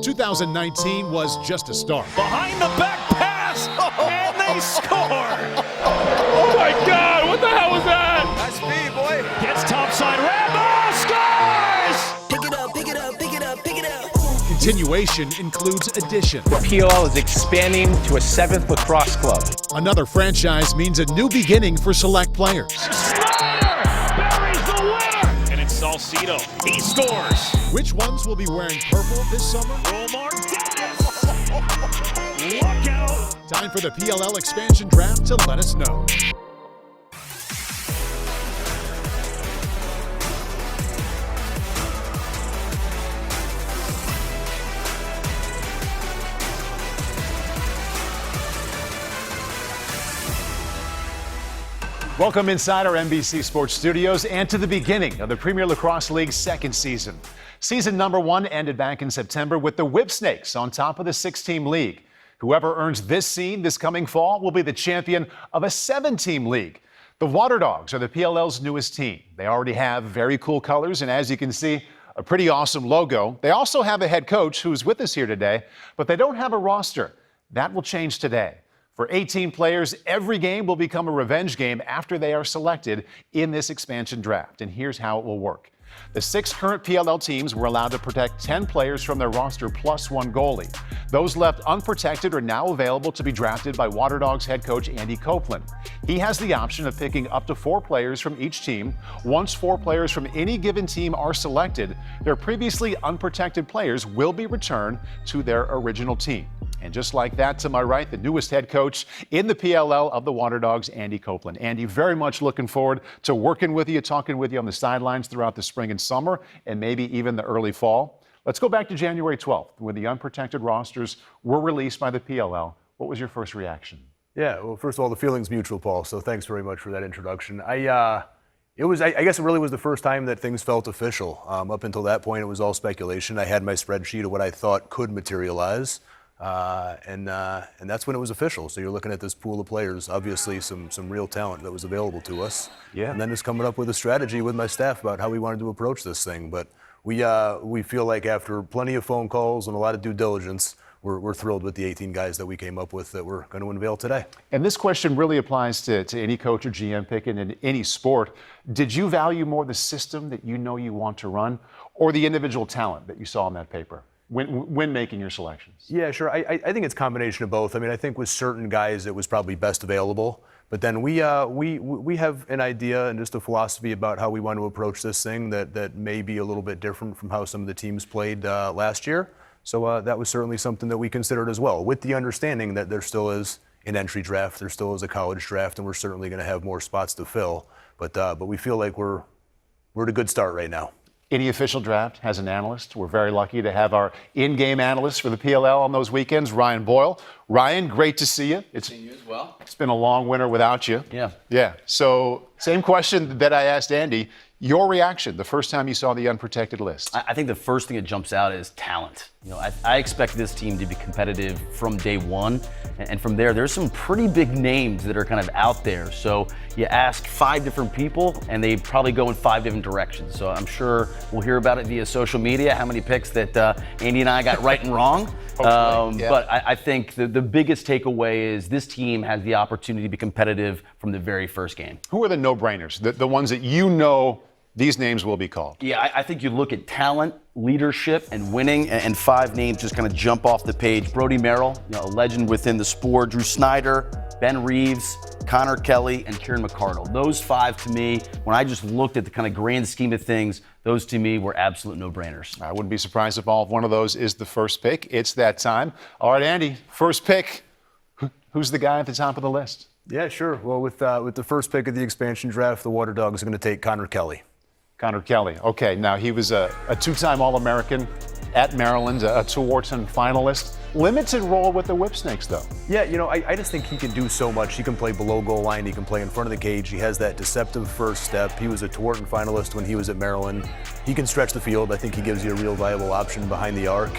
2019 was just a start. Behind the back pass, and they score! Oh my God, what the hell was that? Nice speed, boy. Gets topside, Rambo scores! Pick it up, pick it up, pick it up, pick it up. Continuation includes addition. PLL is expanding to a 7th lacrosse club. Another franchise means a new beginning for select players. Schneider buries the winner! And it's Salcido. He scores! Which ones will be wearing purple this summer? Romar Dennis! Look out! Time for the PLL Expansion Draft to let us know. Welcome inside our NBC Sports studios and to the beginning of the Premier Lacrosse League's second season. Season number 1 ended back in September with the Whipsnakes on top of the 6-team league. Whoever earns this seed this coming fall will be the champion of a 7-team league. The Waterdogs are the PLL's newest team. They already have very cool colors and, as you can see, a pretty awesome logo. They also have a head coach who's with us here today, but they don't have a roster. That will change today. For 18 players, every game will become a revenge game after they are selected in this expansion draft. And here's how it will work. The 6 current PLL teams were allowed to protect 10 players from their roster plus 1 goalie. Those left unprotected are now available to be drafted by Waterdogs head coach Andy Copeland. He has the option of picking up to 4 players from each team. Once 4 players from any given team are selected, their previously unprotected players will be returned to their original team. And just like that, to my right, the newest head coach in the PLL of the Waterdogs, Andy Copeland. Andy, very much looking forward to working with you, talking with you on the sidelines throughout the spring and summer, and maybe even the early fall. Let's go back to January 12th, when the unprotected rosters were released by the PLL. What was your first reaction? Yeah, well, first of all, the feeling's mutual, Paul, so thanks very much for that introduction. I guess it really was the first time that things felt official. Up until that point, it was all speculation. I had my spreadsheet of what I thought could materialize. And that's when it was official. So you're looking at this pool of players, obviously some real talent that was available to us. Yeah. And then just coming up with a strategy with my staff about how we wanted to approach this thing. But we feel like after plenty of phone calls and a lot of due diligence, we're thrilled with the 18 guys that we came up with that we're going to unveil today. And this question really applies to any coach or GM picking in any sport. Did you value more the system that you know you want to run or the individual talent that you saw on that paper when making your selections? Yeah, sure. I think it's a combination of both. I mean, I think with certain guys it was probably best available. But then we have an idea and just a philosophy about how we want to approach this thing that may be a little bit different from how some of the teams played last year. So that was certainly something that we considered as well, with the understanding that there still is an entry draft, there still is a college draft, and we're certainly going to have more spots to fill. But we feel like we're at a good start right now. Any official draft has an analyst. We're very lucky to have our in-game analyst for the PLL on those weekends, Ryan Boyle. Ryan, great to see you. Seeing you as well. It's been a long winter without you. Yeah. Yeah. So same question that I asked Andy. Your reaction the first time you saw the unprotected list? I think the first thing that jumps out is talent. You know, I expect this team to be competitive from day one, and from there's some pretty big names that are kind of out there. So you ask 5 different people, and they probably go in 5 different directions. So I'm sure we'll hear about it via social media, how many picks that Andy and I got right and wrong. Yeah. But I think the biggest takeaway is this team has the opportunity to be competitive from the very first game. Who are the no-brainers, the ones that you know these names will be called? Yeah, I think you look at talent, leadership, and winning, and 5 names just kind of jump off the page. Brody Merrill, a legend within the sport. Drew Schneider, Ben Reeves, Kelley, and Kieran Mcardle. Those 5 to me, when I just looked at the kind of grand scheme of things, those to me were absolute no-brainers. I wouldn't be surprised if all of one of those is the first pick. It's that time. All right, Andy, first pick. Who's the guy at the top of the list? Yeah, sure. Well, with the first pick of the expansion draft, the Waterdogs are going to take Kelley. Kelley. Okay, now he was a 2-time All-American at Maryland, a two-Wharton finalist. Limited role with the Whipsnakes, though. Yeah, I just think he can do so much. He can play below goal line. He can play in front of the cage. He has that deceptive first step. He was a Wharton finalist when he was at Maryland. He can stretch the field. I think he gives you a real viable option behind the arc.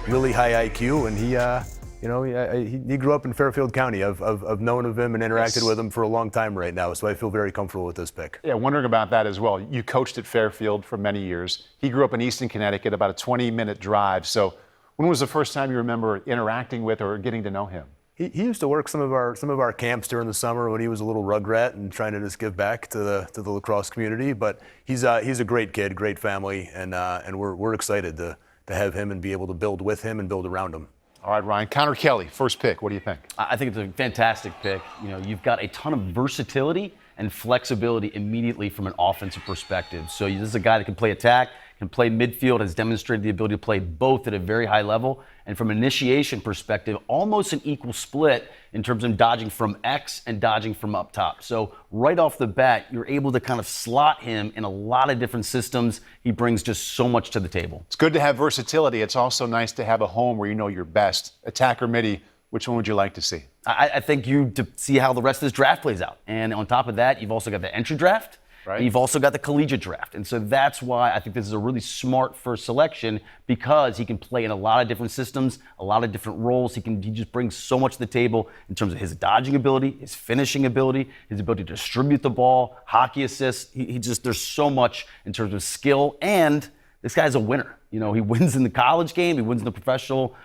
Really high IQ, and he grew up in Fairfield County. I've known of him and interacted with him for a long time right now, so I feel very comfortable with this pick. Yeah, wondering about that as well. You coached at Fairfield for many years. He grew up in Easton, Connecticut, about a 20-minute drive. So When was the first time you remember interacting with or getting to know him? He used to work some of our camps during the summer when he was a little rugrat and trying to just give back to the lacrosse community. But he's a great kid, great family, and we're excited to have him and be able to build with him and build around him. All right, Ryan. Connor Kelley, first pick. What do you think? I think it's a fantastic pick. You know, you've got a ton of versatility and flexibility immediately from an offensive perspective. So this is a guy that can play attack, can play midfield, has demonstrated the ability to play both at a very high level. And from an initiation perspective, almost an equal split in terms of dodging from X and dodging from up top. So right off the bat, you're able to kind of slot him in a lot of different systems. He brings just so much to the table. It's good to have versatility. It's also nice to have a home where you know you're best. Attack or midi, which one would you like to see? I think to see how the rest of this draft plays out. And on top of that, you've also got the entry draft. Right. You've also got the collegiate draft. And so that's why I think this is a really smart first selection, because he can play in a lot of different systems, a lot of different roles. He just brings so much to the table in terms of his dodging ability, his finishing ability, his ability to distribute the ball, hockey assists. There's so much in terms of skill, and this guy's a winner. You know, he wins in the college game, he wins in the professional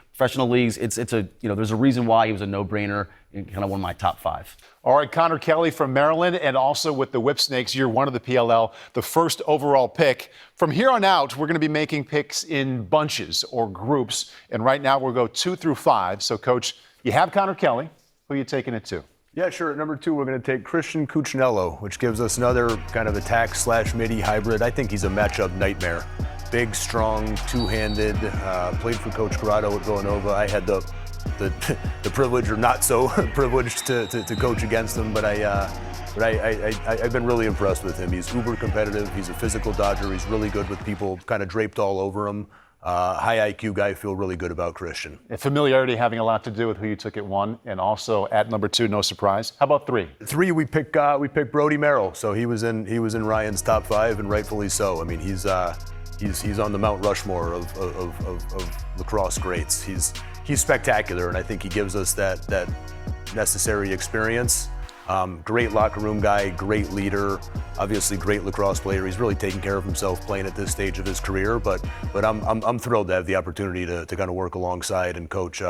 leagues. There's a reason why he was a no-brainer and kind of one of my top 5. All right, Connor Kelley from Maryland, and also with the Whip Snakes, year 1 of the PLL, the first overall pick. From here on out, we're going to be making picks in bunches or groups, and right now we'll go 2 through 5. So, Coach, you have Connor Kelley. Who are you taking it to? Yeah, sure. At number 2, we're going to take Christian Cuccinelli, which gives us another kind of attack/midi hybrid. I think he's a matchup nightmare. Big, strong, two-handed, played for Coach Corrado at Villanova. I had the privilege, or not so privileged, to coach against him, but I've been really impressed with him. He's uber competitive. He's a physical dodger. He's really good with people kind of draped all over him. High IQ guy. Feel really good about Christian. And familiarity having a lot to do with who you took at 1, and also at number 2, no surprise. How about 3? 3, we picked Brody Merrill. So he was in Ryan's top 5, and rightfully so. I mean, he's on the Mount Rushmore of lacrosse greats. He's spectacular, and I think he gives us that necessary experience. Great locker room guy, great leader, obviously great lacrosse player. He's really taking care of himself playing at this stage of his career. But I'm thrilled to have the opportunity to kind of work alongside and coach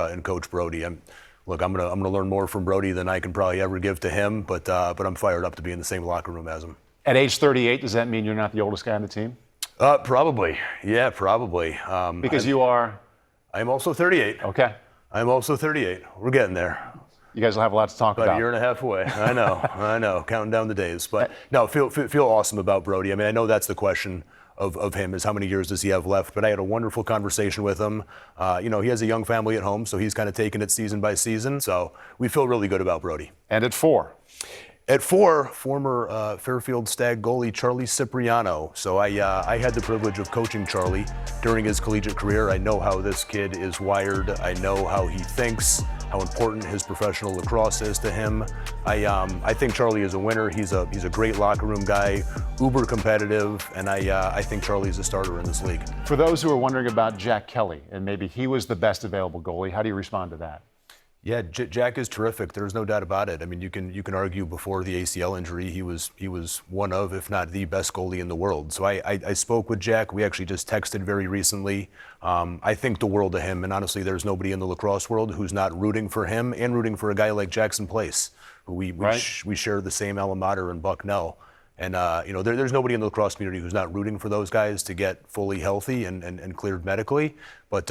Brody. I'm gonna learn more from Brody than I can probably ever give to him. But I'm fired up to be in the same locker room as him. At age 38, does that mean you're not the oldest guy on the team? Probably. Yeah, probably. Because you are? I'm also 38. Okay. I'm also 38. We're getting there. You guys will have a lot to talk about. About a year and a half away. I know. Counting down the days. But no, feel awesome about Brody. I mean, I know that's the question of him, is how many years does he have left? But I had a wonderful conversation with him. He has a young family at home, so he's kind of taking it season by season. So we feel really good about Brody. And at 4? At 4, former Fairfield Stag goalie Charlie Cipriano. So I had the privilege of coaching Charlie during his collegiate career. I know how this kid is wired. I know how he thinks, how important his professional lacrosse is to him. I think Charlie is a winner. He's a great locker room guy, uber competitive, and I think Charlie's a starter in this league. For those who are wondering about Jack Kelley, and maybe he was the best available goalie, how do you respond to that? Yeah, Jack is terrific. There's no doubt about it. I mean, you can argue before the ACL injury, he was one of, if not the best goalie in the world. So I spoke with Jack. We actually just texted very recently. I think the world of him, and honestly, there's nobody in the lacrosse world who's not rooting for him and rooting for a guy like Jackson Place, who we share the same alma mater in Bucknell. And there's nobody in the lacrosse community who's not rooting for those guys to get fully healthy and cleared medically. But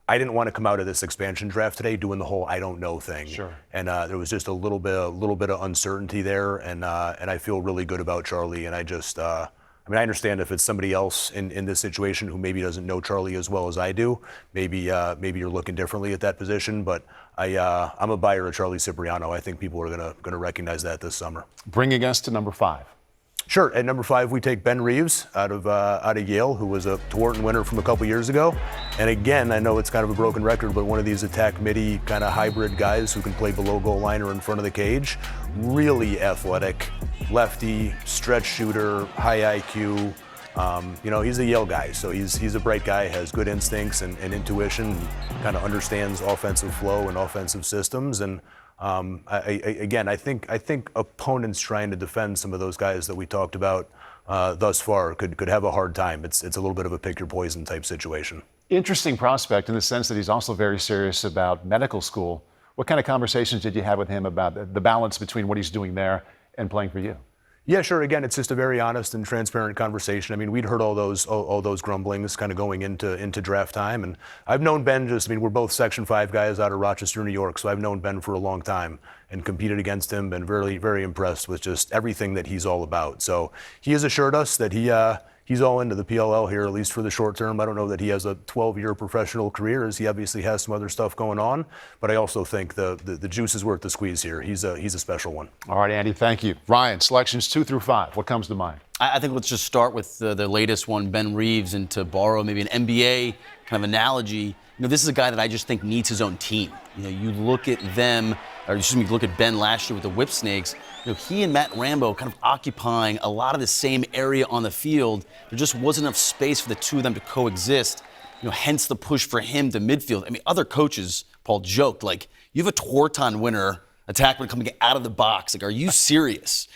I didn't want to come out of this expansion draft today doing the whole I don't know thing. Sure. And there was just a little bit of uncertainty there, and I feel really good about Charlie. And I understand if it's somebody else in this situation who maybe doesn't know Charlie as well as I do, maybe you're looking differently at that position. But I'm a buyer of Charlie Cipriano. I think people are gonna recognize that this summer. Bringing us to number 5. Sure. At number 5, we take Ben Reeves out of Yale, who was a Thornton winner from a couple years ago. And again, I know it's kind of a broken record, but one of these attack midi kind of hybrid guys who can play below goal line or in front of the cage. Really athletic, lefty, stretch shooter, high IQ. He's a Yale guy, so he's a bright guy, has good instincts and intuition, kind of understands offensive flow and offensive systems. And I think opponents trying to defend some of those guys that we talked about thus far could have a hard time. It's a little bit of a pick your poison type situation. Interesting prospect in the sense that he's also very serious about medical school. What kind of conversations did you have with him about the balance between what he's doing there and playing for you? Yeah, sure. Again, it's just a very honest and transparent conversation. I mean, we'd heard all those grumblings kind of going into draft time, and I've known Ben we're both Section 5 guys out of Rochester, New York, so I've known Ben for a long time and competed against him, been very, very impressed with just everything that he's all about. So he has assured us that he's all into the PLL here, at least for the short term. I don't know that he has a 12-year professional career, as he obviously has some other stuff going on, but I also think the juice is worth the squeeze here. He's a special one. All right, Andy, thank you. Ryan, selections 2 through 5. What comes to mind? I think let's just start with the latest one, Ben Reeves, and to borrow maybe an NBA kind of analogy. This is a guy that I just think needs his own team. You look at them, look at Ben last year with the Whip Snakes. He and Matt Rambo kind of occupying a lot of the same area on the field. There just wasn't enough space for the two of them to coexist. Hence the push for him to midfield. I mean, other coaches, Paul, joked, like, you have a Twarton winner, attackman coming out of the box. Like, are you serious?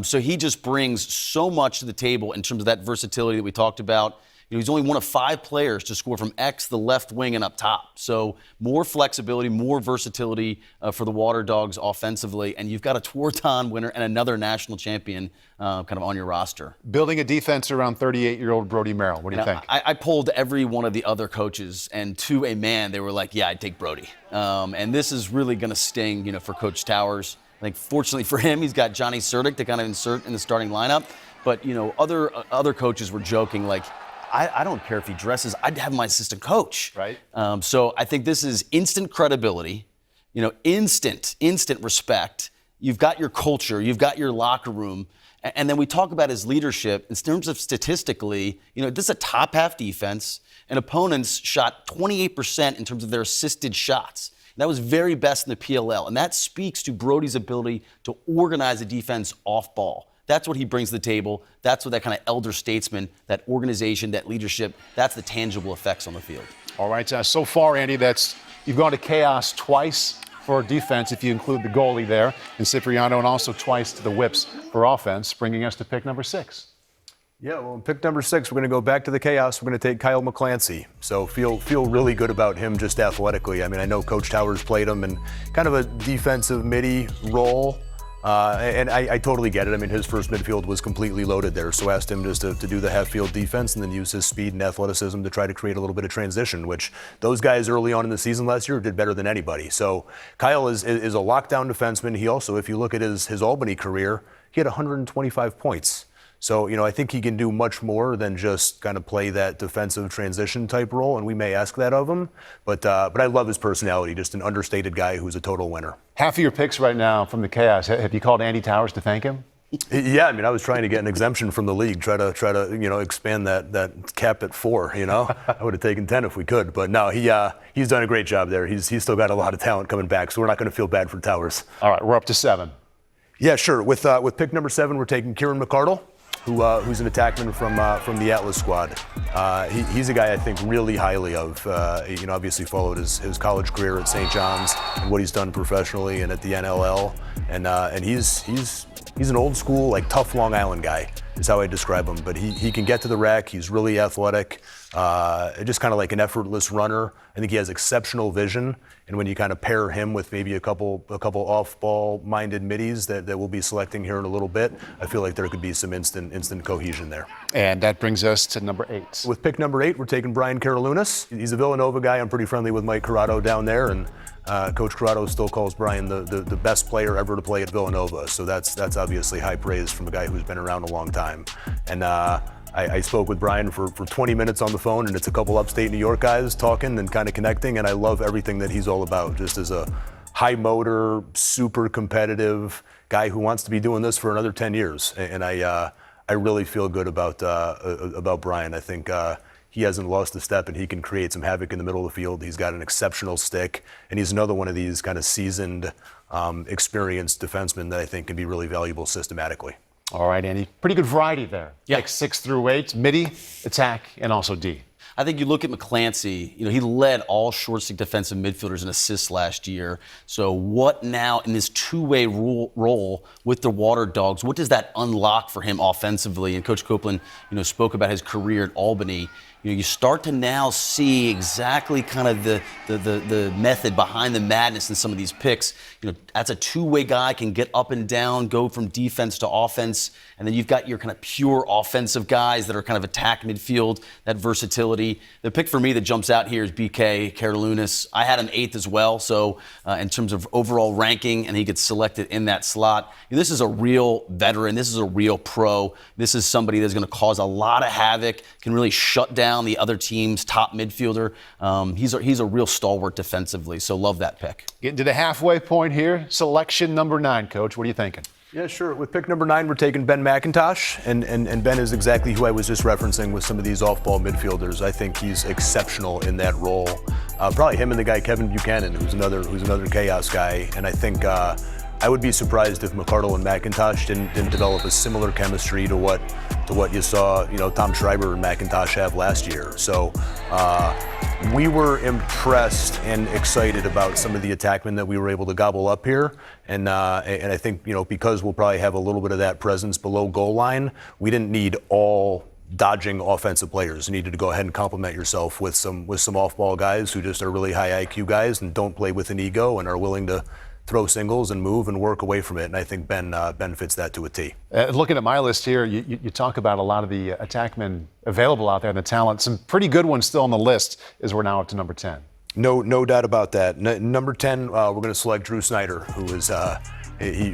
So he just brings so much to the table in terms of that versatility that we talked about. He's only one of 5 players to score from X, the left wing, and up top. So more flexibility, more versatility for the Waterdogs offensively. And you've got a Twarton winner and another national champion kind of on your roster. Building a defense around 38-year-old Brody Merrill. What do you think? I polled every one of the other coaches, and to a man, they were like, yeah, I'd take Brody. And this is really going to sting, for Coach Towers. I think fortunately for him, he's got Johnny Surdick to kind of insert in the starting lineup. But, other coaches were joking, like, I don't care if he dresses. I'd have my assistant coach. Right. So I think this is instant credibility, instant respect. You've got your culture. You've got your locker room. And then we talk about his leadership. In terms of statistically, this is a top half defense, and opponents shot 28% in terms of their assisted shots. That was very best in the PLL. And that speaks to Brody's ability to organize a defense off ball. That's what he brings to the table. That's what that kind of elder statesman, that organization, that leadership, that's the tangible effects on the field. All right, so far, Andy, you've gone to chaos twice for defense, if you include the goalie there, and Cipriano, and also twice to the whips for offense, bringing us to pick number 6. Yeah, well, in pick number 6, we're going to go back to the chaos. We're going to take Kyle Mclatchy. So feel really good about him just athletically. I mean, I know Coach Towers played him in kind of a defensive midi role. And I totally get it. I mean, his first midfield was completely loaded there, so asked him just to do the half-field defense and then use his speed and athleticism to try to create a little bit of transition, which those guys early on in the season last year did better than anybody. So Kyle is a lockdown defenseman. He also, if you look at his Albany career, he had 125 points. So, I think he can do much more than just kind of play that defensive transition type role, and we may ask that of him. But I love his personality, just an understated guy who's a total winner. Half of your picks right now from the chaos. Have you called Andy Towers to thank him? Yeah, I mean, I was trying to get an exemption from the league, try to expand that cap at 4. I would have taken 10 if we could, but no, he's done a great job there. He's still got a lot of talent coming back, so we're not going to feel bad for Towers. All right, we're up to 7. Yeah, sure. With pick number 7, we're taking Kieran Mcardle, who's an attackman from the Atlas squad. He's a guy I think really highly of. Obviously followed his college career at St. John's and what he's done professionally and at the NLL. And he's an old school, like tough Long Island guy is how I describe him. But he can get to the rack. He's really athletic. Just kind of like an effortless runner. I think he has exceptional vision. And when you kind of pair him with maybe a couple off-ball minded middies that we'll be selecting here in a little bit, I feel like there could be some instant cohesion there. And that brings us to number 8. With pick number 8, we're taking Brian Carroll Lunes. He's a Villanova guy. I'm pretty friendly with Mike Corrado down there, and Coach Corrado still calls Brian the best player ever to play at Villanova. So that's obviously high praise from a guy who's been around a long time. And I spoke with Brian for 20 minutes on the phone, and it's a couple upstate New York guys talking and kind of connecting, and I love everything that he's all about, just as a high motor, super competitive guy who wants to be doing this for another 10 years. And I really feel good about Brian. I think he hasn't lost a step, and he can create some havoc in the middle of the field. He's got an exceptional stick, and he's another one of these kind of seasoned, experienced defensemen that I think can be really valuable systematically. All right, Andy. Pretty good variety there. Yeah. Like 6 through 8, midi, attack, and also D. I think you look at Mcclatchy, he led all short stick defensive midfielders in assists last year. So what now in this two-way role with the Waterdogs, what does that unlock for him offensively? And Coach Copeland, spoke about his career at Albany. you start to now see exactly kind of the method behind the madness in some of these picks. That's a two-way guy, can get up and down, go from defense to offense, and then you've got your kind of pure offensive guys that are kind of attack midfield, that versatility. The pick for me that jumps out here is BK, Carroll Lunes. I had him 8th as well, so in terms of overall ranking, and he gets selected in that slot. This is a real veteran. This is a real pro. This is somebody that's going to cause a lot of havoc, can really shut down the other team's top midfielder. He's a real stalwart defensively, so love that pick. Getting to the halfway point here. Selection number 9, Coach. What are you thinking? Yeah, sure. With pick number 9, we're taking Ben Mcintosh, and Ben is exactly who I was just referencing with some of these off-ball midfielders. I think he's exceptional in that role. Probably him and the guy Kevin Buchanan, who's another chaos guy. And I think I would be surprised if Mcardle and Mcintosh didn't develop a similar chemistry to what you saw, Tom Schreiber and Mcintosh have last year. So we were impressed and excited about some of the attackmen that we were able to gobble up here. And I think, because we'll probably have a little bit of that presence below goal line, we didn't need all dodging offensive players. You needed to go ahead and complement yourself with some off-ball guys who just are really high IQ guys and don't play with an ego and are willing to throw singles and move and work away from it. And I think Ben fits that to a T. Looking at my list here, you talk about a lot of the attackmen available out there and the talent. Some pretty good ones still on the list as we're now up to number 10. No doubt about that. Number 10, we're going to select Drew Schneider, who is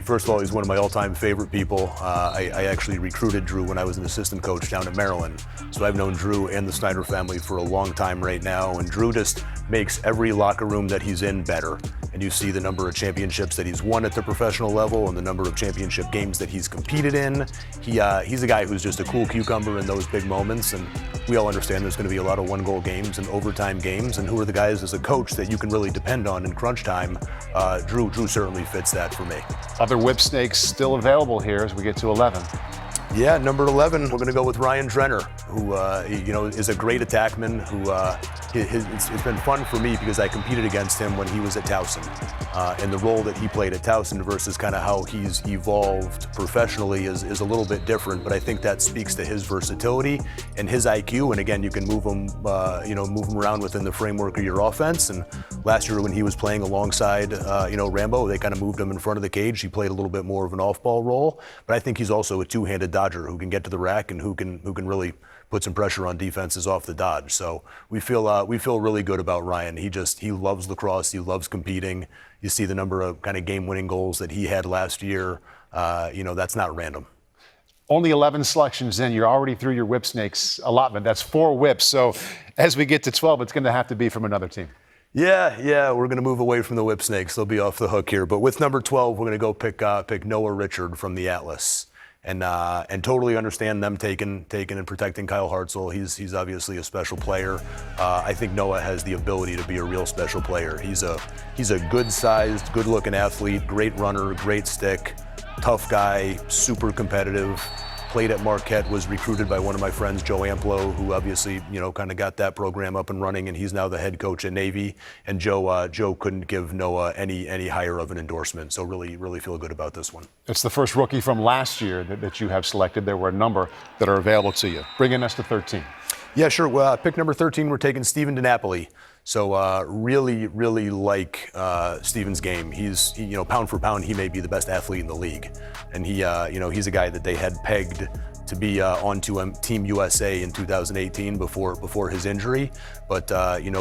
first of all, he's one of my all-time favorite people. I actually recruited Drew when I was an assistant coach down in Maryland. So I've known Drew and the Schneider family for a long time right now. And Drew just makes every locker room that he's in better. And you see the number of championships that he's won at the professional level and the number of championship games that he's competed in. He's a guy who's just a cool cucumber in those big moments. And we all understand there's going to be a lot of one-goal games and overtime games. And who are the guys as a coach that you can really depend on in crunch time? Drew certainly fits that for me. Other whip snakes still available here as we get to 11. Yeah, number 11, we're going to go with Ryan Renner, who is a great attackman. It's been fun for me because I competed against him when he was at Towson, and the role that he played at Towson versus kind of how he's evolved professionally is a little bit different. But I think that speaks to his versatility and his IQ. And again, you can move him around within the framework of your offense. And last year when he was playing alongside Rambo, they kind of moved him in front of the cage. He played a little bit more of an off-ball role, but I think he's also a two-handed dodger who can get to the rack and who can really put some pressure on defenses off the dodge. So we feel really good about Ryan. He loves lacrosse. He loves competing. You see the number of kind of game-winning goals that he had last year. That's not random. Only 11 selections in. You're already through your whip snakes allotment. That's 4 whips. So as we get to 12, it's going to have to be from another team. Yeah, we're going to move away from the whip snakes. They'll be off the hook here. But with number 12, we're going to go pick Noah Richard from the Atlas. And totally understand them taking and protecting Kyle Hartzell. He's obviously a special player. I think Noah has the ability to be a real special player. He's a good-sized, good-looking athlete, great runner, great stick, tough guy, super competitive. Played at Marquette, was recruited by one of my friends, Joe Amplo, who obviously, kind of got that program up and running, and he's now the head coach at Navy. And Joe couldn't give Noah any higher of an endorsement, so really feel good about this one. It's the first rookie from last year that you have selected. There were a number that are available to you. Bringing us to 13. Yeah, sure. Well, pick number 13, we're taking Stephen Dinapoli. So really like Steven's game. He's pound for pound, he may be the best athlete in the league, and he's a guy that they had pegged to be onto Team USA in 2018 before his injury. But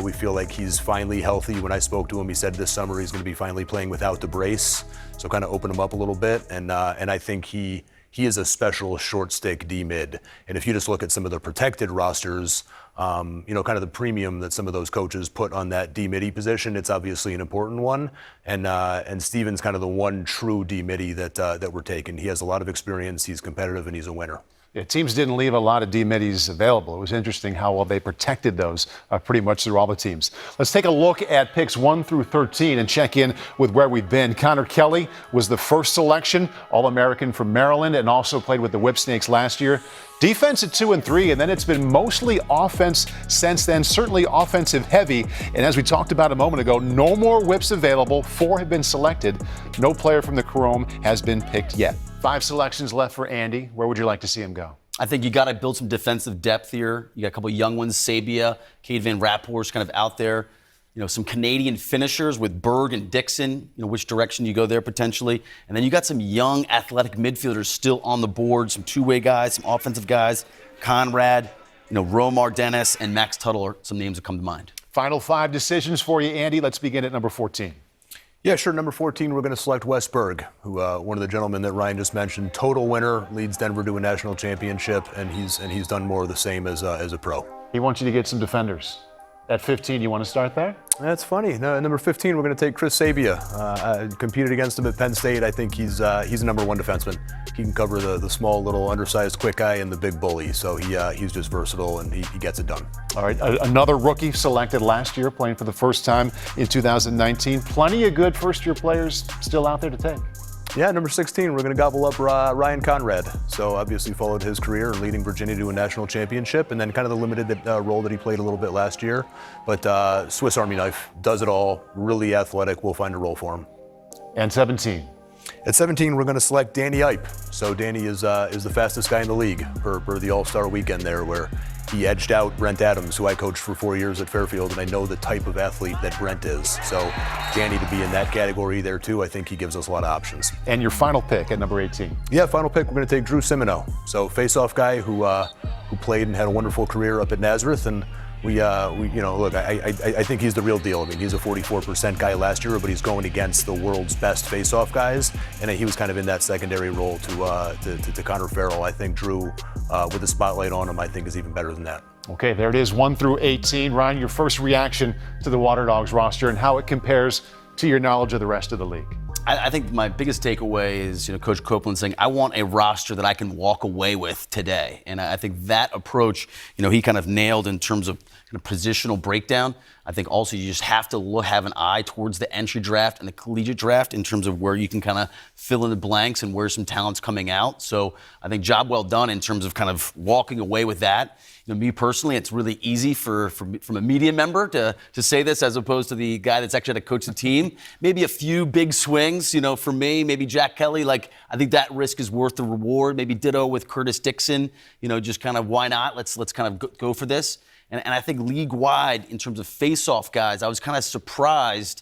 we feel like he's finally healthy. When I spoke to him, he said this summer he's going to be finally playing without the brace, so kind of open him up a little bit. And I think he is a special short stick D-mid. And if you just look at some of the protected rosters, kind of the premium that some of those coaches put on that D-midi position, it's obviously an important one. And Steven's kind of the one true D-midi that we're taking. He has a lot of experience, he's competitive, and he's a winner. Yeah, teams didn't leave a lot of D-middies available. It was interesting how well they protected those pretty much through all the teams. Let's take a look at picks 1 through 13 and check in with where we've been. Connor Kelley was the first selection, All-American from Maryland, and also played with the Whip Snakes last year. Defense at 2 and 3, and then it's been mostly offense since then, certainly offensive heavy. And as we talked about a moment ago, no more whips available. 4 have been selected. No player from the Chrome has been picked yet. 5 selections left for Andy. Where would you like to see him go? I think you got to build some defensive depth here. You got a couple of young ones, Sabia, Cade Van Rappeur's kind of out there. Some Canadian finishers with Berg and Dixon, which direction you go there potentially. And then you got some young athletic midfielders still on the board, some two-way guys, some offensive guys, Conrad, Romar Dennis, and Max Tuttle are some names that come to mind. Final 5 decisions for you, Andy. Let's begin at number 14. Yeah, sure. Number 14, we're going to select Wes Berg, who one of the gentlemen that Ryan just mentioned, total winner, leads Denver to a national championship, and he's done more of the same as a pro. He wants you to get some defenders. At 15, you want to start there? That's funny. No, number 15, we're going to take Chris Sabia. Competed against him at Penn State. I think he's a number 1 defenseman. He can cover the small, little, undersized, quick guy and the big bully. So he's just versatile, and he gets it done. All right, another rookie selected last year, playing for the first time in 2019. Plenty of good first-year players still out there to take. Yeah, number 16, we're going to gobble up Ryan Conrad. So obviously followed his career, leading Virginia to a national championship, and then kind of the limited role that he played a little bit last year. But Swiss Army knife, does it all, really athletic. We'll find a role for him. And 17. At 17, we're going to select Danny Ipe. So Danny is the fastest guy in the league for the All-Star weekend there, where he edged out Brent Adams, who I coached for 4 years at Fairfield, and I know the type of athlete that Brent is. So Danny to be in that category there too, I think he gives us a lot of options. And your final pick at number 18. Yeah, final pick, we're going to take Drew Simino. So face-off guy who played and had a wonderful career up at Nazareth, and look, I think he's the real deal. I mean, he's a 44% guy last year, but he's going against the world's best face-off guys, and he was kind of in that secondary role to Connor Farrell. I think Drew, with the spotlight on him, I think is even better than that. Okay, there it is, 1 through 18. Ryan, your first reaction to the Waterdogs roster and how it compares to your knowledge of the rest of the league. I think my biggest takeaway is, Coach Copeland saying, I want a roster that I can walk away with today. And I think that approach, he kind of nailed in terms of positional breakdown. I think also you just have to have an eye towards the entry draft and the collegiate draft in terms of where you can kind of fill in the blanks and where some talent's coming out. So I think job well done in terms of kind of walking away with that. Me personally, it's really easy from a media member to say this as opposed to the guy that's actually had to coach the team. Maybe a few big swings, for me, maybe Jack Kelley. Like, I think that risk is worth the reward. Maybe ditto with Curtis Dixon. Just kind of why not? Let's kind of go for this. And I think league-wide, in terms of face-off guys, I was kind of surprised,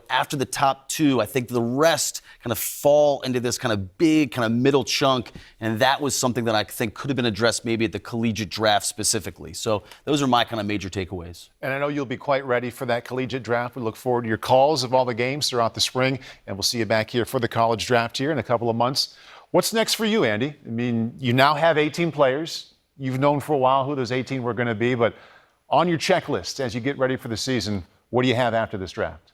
after the top 2, I think the rest kind of fall into this kind of big kind of middle chunk, and that was something that I think could have been addressed maybe at the collegiate draft specifically. So those are my kind of major takeaways. And I know you'll be quite ready for that collegiate draft. We look forward to your calls of all the games throughout the spring, and we'll see you back here for the college draft here in a couple of months. What's next for you, Andy? I mean, you now have 18 players. You've known for a while who those 18 were going to be, but on your checklist as you get ready for the season, what do you have after this draft?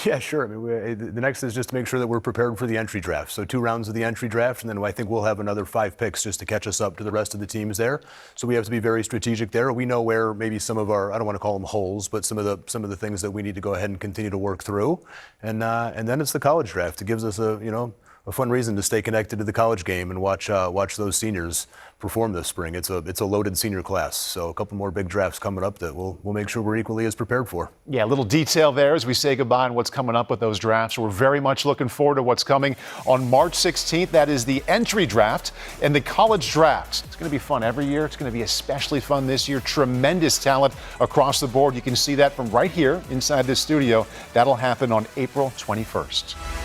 Yeah, sure. I mean, the next is just to make sure that we're prepared for the entry draft. So 2 rounds of the entry draft, and then I think we'll have another 5 picks just to catch us up to the rest of the teams there. So we have to be very strategic there. We know where maybe some of our, I don't want to call them holes, but some of the things that we need to go ahead and continue to work through. And then it's the college draft. It gives us a fun reason to stay connected to the college game and watch those seniors perform this spring. It's a loaded senior class, so a couple more big drafts coming up that we'll make sure we're equally as prepared for. Yeah, a little detail there as we say goodbye and what's coming up with those drafts. We're very much looking forward to what's coming on March 16th. That is the entry draft and the college draft. It's going to be fun every year. It's going to be especially fun this year. Tremendous talent across the board. You can see that from right here inside this studio. That'll happen on April 21st.